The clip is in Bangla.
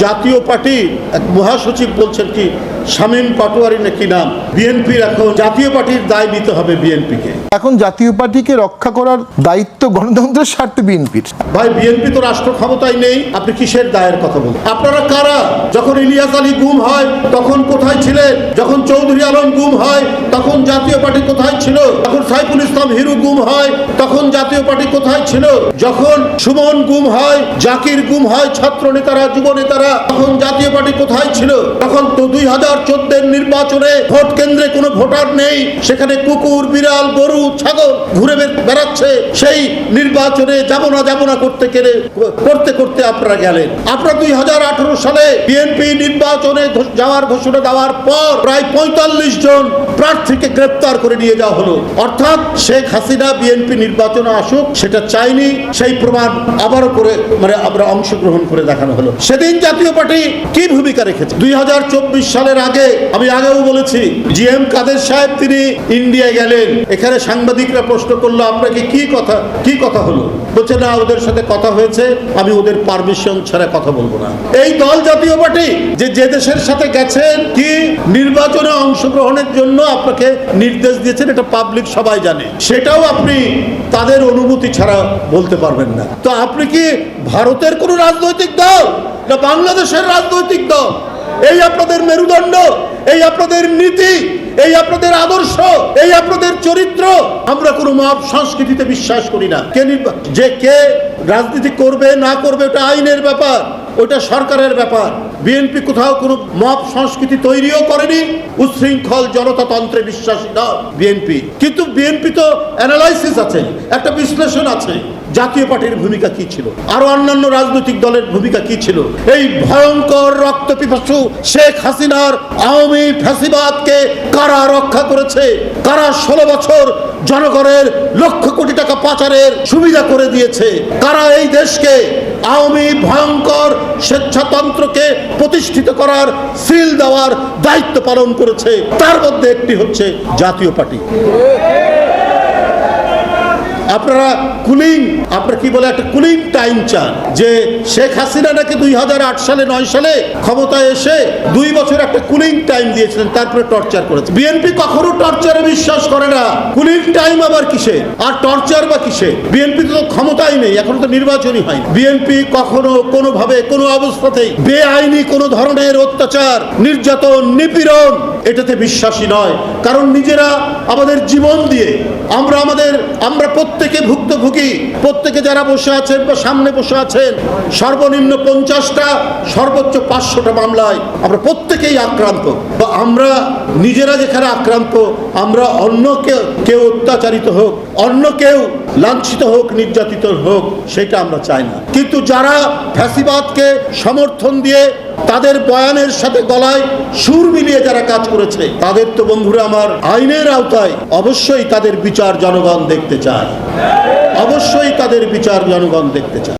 জাতীয় পার্টি এক মহাসচিব বলছেন কি শামীম পাটোয়ারি নাকি নাম, বিএনপির এখন জাতীয় পার্টির দায় নিতে হবে বিএনপিকে। এখন জাতীয় পার্টিকে রক্ষা করার দায়িত্ব গণতন্ত্রের স্বার্থে বিএনপির। ভাই বিএনপি তো রাষ্ট্র ক্ষমতায় নেই, আপনি কিসের দায়ের কথা বলেন? আপনারা কারা? যখন ইলিয়াস আলী গুম হয় তখন কোথায় ছিলেন? যখন চৌধুরী আলম গুম হয় তখন জাতীয় পার্টি কোথায় ছিল? যখন সাইফুল ইসলাম হিরু গুম হয় তখন জাতীয় পার্টি কোথায় ছিল? যখন সুমন গুম হয়, জাকির গুম হয়, ছাত্র নেতারা, যুব নেতারা, তখন জাতীয় পার্টি কোথায় ছিল? তখন তো 2014 নির্বাচনে ভোট কেন্দ্রে কোনো ভোটার নেই, সেখানে কুকুর, বিড়াল, গরু, ছাগল ঘুরে বেড়াচ্ছে। সেই নির্বাচনে যাব না করতে করতে আপনারা গেলেন। আপনারা 2018 সালে বিএনপি নির্বাচনে যাওয়ার ঘোষণা দেওয়ার পর প্রায় 45 জন প্রার্থীকে গ্রেপ্তার করে নিয়ে যাওয়া হলো। অর্থাৎ শেখ হাসিনা বিএনপি নির্বাচনে আসুক সেটা চাইনি, সেই প্রমাণ আবারও করে আমরা অংশগ্রহণ করে দেখানো হলো। সেদিন জাতীয় পার্টি কি ভূমিকা রেখেছে? 2024 সালের আগে, আমি আগেও বলেছি, জিএম কাদের সাহেব তিনি ইন্ডিয়ায় গেলেন। এখানে সাংবাদিকরা প্রশ্ন করলো আপনাকে কি কথা হলো? বলছে না, ওদের সাথে কথা হয়েছে, আমি ওদের পারমিশন ছাড়া কথা বলবো না। এই দল জাতীয় পার্টি যে দেশের সাথে গেছেন কি নির্বাচনে অংশগ্রহণের জন্য আপনাকে নির্দেশ দিয়েছেন, এটা পাবলিক সবাই জানে, সেটাও আপনি তাদের অনুমতি ছাড়া বলতে পারবেন না। তো আপনি কি ভারতের কোন রাজনৈতিক দল না বাংলাদেশের রাজনৈতিক দল? এই আপনাদের মেরুদণ্ড, এই আপনাদের নীতি, এই আপনাদের আদর্শ, এই আপনাদের চরিত্র। আমরা কোনো মব সংস্কৃতিতে বিশ্বাস করি না। কে রাজনীতি করবে না করবে ওটা আইনের ব্যাপার, ওটা সরকারের ব্যাপার। বিএনপি কোথাও কোনো মব সংস্কৃতি তৈরিও করেনি, উচ্ছৃঙ্খল জনতাতন্ত্রে বিশ্বাসী নয় বিএনপি। কিন্তু বিএনপি তো অ্যানালাইসিস আছে, একটা বিশ্লেষণ আছে। জাতীয় পার্টির ভূমিকা কি ছিল, আরো অন্যান্য রাজনৈতিক দলের ভূমিকা কি ছিল? এই ভয়ঙ্কর রক্তপিপাসু শেখ হাসিনার আওয়ামী ফ্যাসিবাদকে কারা রক্ষা করেছে? কারা 16 বছর জনগণের লক্ষ কোটি টাকা পাচারের সুবিধা করে দিয়েছে? কারা এই দেশকে আওয়ামী ভয়ঙ্কর স্বেচ্ছাতন্ত্রকে প্রতিষ্ঠিত করার সিল দেওয়ার দায়িত্ব পালন করেছে? তার মধ্যে একটি হচ্ছে জাতীয় পার্টি। আপনারা আপনারা কি বলে একটা কুলিং টাইম চান, যে শেখ হাসিনা নাকি 2008 সালে 9 সালে ক্ষমতায় এসে 2 বছর একটা কুলিং টাইম দিয়েছিলেন, তারপরে টর্চার করেছে। বিএনপি কখনো টর্চারে বিশ্বাস করে না। কুলিং টাইম আবার কিসে, আর টর্চার বা কিসে? বিএনপি তো ক্ষমতাই নেই, এখনো তো নির্বাচনই হয়নি। বিএনপি কখনো কোনোভাবে কোনো অবস্থাতেই বেআইনি কোনো ধরনের অত্যাচার, নির্যাতন, নিপীড়ন এটাতে বিশ্বাসী নয়। কারণ নিজেরা আমাদের জীবন দিয়ে আমরা প্রত্যেকে ভুক্তভোগী। প্রত্যেকে যারা বসে আছেন বা সামনে বসে আছেন, সর্বনিম্ন 50টা সর্বোচ্চ 500টা মামলায় আমরা প্রত্যেকেই আক্রান্ত। তো আমরা নিজেরা যেখানে আক্রান্ত, আমরা অন্য কেউ অত্যাচারিত হোক, অন্য কেউ লাঞ্ছিত হোক, নির্যাতিত হোক, সেটা আমরা চাই না। কিন্তু যারা ফ্যাসিবাদকে সমর্থন দিয়ে তাদের বয়ানের সাথে গলায় সুর মিলিয়ে যারা কাজ করেছে, তাদের তো বন্ধুরা আমার আইনের আওতায় অবশ্যই তাদের বিচার জনগণ দেখতে চায়, অবশ্যই তাদের বিচার জনগণ দেখতে চায়।